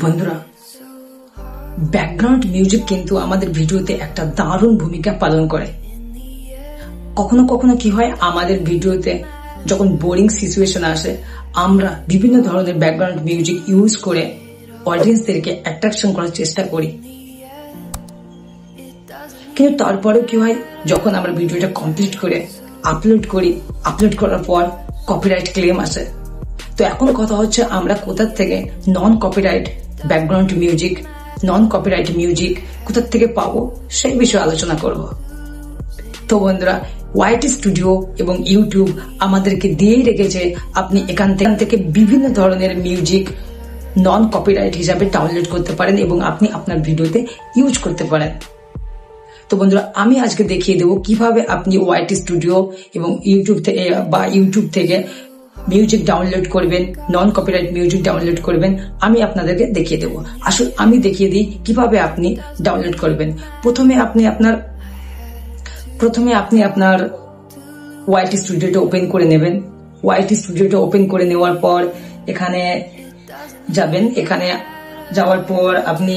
বন্ধুরা, background music কিন্তু আমাদের ভিডিওতে একটা দারুণ ভূমিকা পালন করে। কখনো কখনো কি হয়, আমাদের ভিডিওতে যখন বোরিং সিচুয়েশন আসে, আমরা বিভিন্ন ধরনের ব্যাকগ্রাউন্ড মিউজিক ইউজ করে অডিয়েন্সদেরকে অ্যাট্রাকশন করার চেষ্টা করি। কিন্তু তারপরেও কি হয়, যখন আমরা ভিডিওটা কমপ্লিট করে আপলোড করার পর কপিরাইট ক্লেম আসে। তো এখন কথা হচ্ছে, আমরা কোথা থেকে নন কপিরাইট ব্যাকগ্রাউন্ড মিউজিক, নন কপিরাইট মিউজিক কোথা থেকে পাবো, সেই বিষয়ে আলোচনা করব। তো বন্ধুরা, ওয়াইটি স্টুডিও এবং ইউটিউব আমাদেরকে দিয়েই রেখেছে, আপনি এখান থেকে বিভিন্ন ধরনের মিউজিক নন কপিরাইট হিসাবে ডাউনলোড করতে পারেন এবং আপনি আপনার ভিডিওতে ইউজ করতে পারেন। তো বন্ধুরা, আমি আজকে দেখিয়ে দেবো কিভাবে আপনি ওয়াইটি স্টুডিও এবং ইউটিউব থেকে মিউজিক ডাউনলোড করবেন, নন কপিরাইট মিউজিক ডাউনলোড করবেন। আমি আপনাদেরকে দেখিয়ে দেবো। আসলে আমি দেখিয়ে দিই কিভাবে আপনি ডাউনলোড করবেন। প্রথমে আপনি আপনার ওয়াইটি স্টুডিওটা ওপেন করে নেবেন। ওয়াইটি স্টুডিওটা ওপেন করে নেওয়ার পর এখানে যাবেন। এখানে যাওয়ার পর আপনি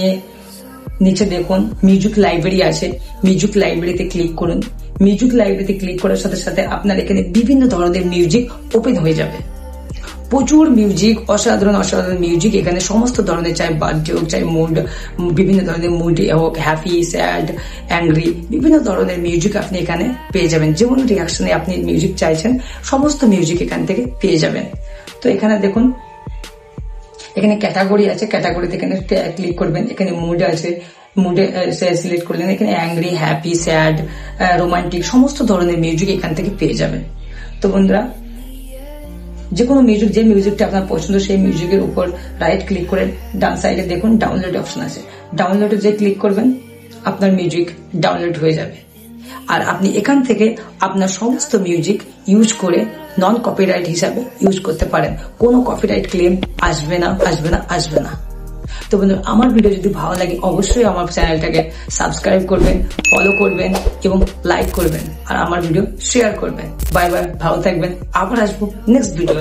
নিচে দেখুন মিউজিক লাইব্রেরি আছে। মিউজিক লাইব্রেরিতে ক্লিক করুন। মিউজিক লাইব্রেরিতে ক্লিক করার সাথে সাথে আপনার এখানে বিভিন্ন ধরনের মিউজিক ওপেন হয়ে যাবে। প্রচুর মিউজিক, অসাধারণ মিউজিক এখানে সমস্ত ধরনের, চাই বার্থডে হোক, চাই মুড, বিভিন্ন ধরনের মুড হোক, হ্যাপি, স্যাড, অ্যাংরি, বিভিন্ন ধরনের মিউজিক আপনি এখানে পেয়ে যাবেন। যেমন রিয়াকশনে আপনি মিউজিক চাইছেন, সমস্ত মিউজিক এখান থেকে পেয়ে যাবেন। তো এখানে দেখুন, এখানে ক্যাটাগরি আছে। ক্যাটাগরিতে এখানে ক্লিক করবেন। এখানে মুড আছে, মুডে সিলেক্ট করলেন। এখানে অ্যাংরি, হ্যাপি, স্যাড, রোমান্টিক সমস্ত ধরনের মিউজিক এখান থেকে পেয়ে যাবেন। তো বন্ধুরা, যে কোনো মিউজিক, যে মিউজিকটা আপনার পছন্দ, সেই মিউজিকের উপর রাইট ক্লিক করে ডান সাইডে দেখুন ডাউনলোড অপশন আছে। ডাউনলোডে যে ক্লিক করবেন, আপনার মিউজিক ডাউনলোড হয়ে যাবে। আর আপনি এখান থেকে আপনার সমস্ত মিউজিক ইউজ করে নন কপিরাইট হিসাবে ইউজ করতে পারেন। কোনো কপিরাইট ক্লেম আসবে না। তো বন্ধুরা, আমার ভিডিও যদি ভালো লাগে অবশ্যই আমার চ্যানেলটাকে সাবস্ক্রাইব করবেন, ফলো করবেন এবং লাইক করবেন, আর আমার ভিডিও শেয়ার করবেন। বাই বাই, ভালো থাকবেন। আবার আসবো নেক্সট ভিডিও।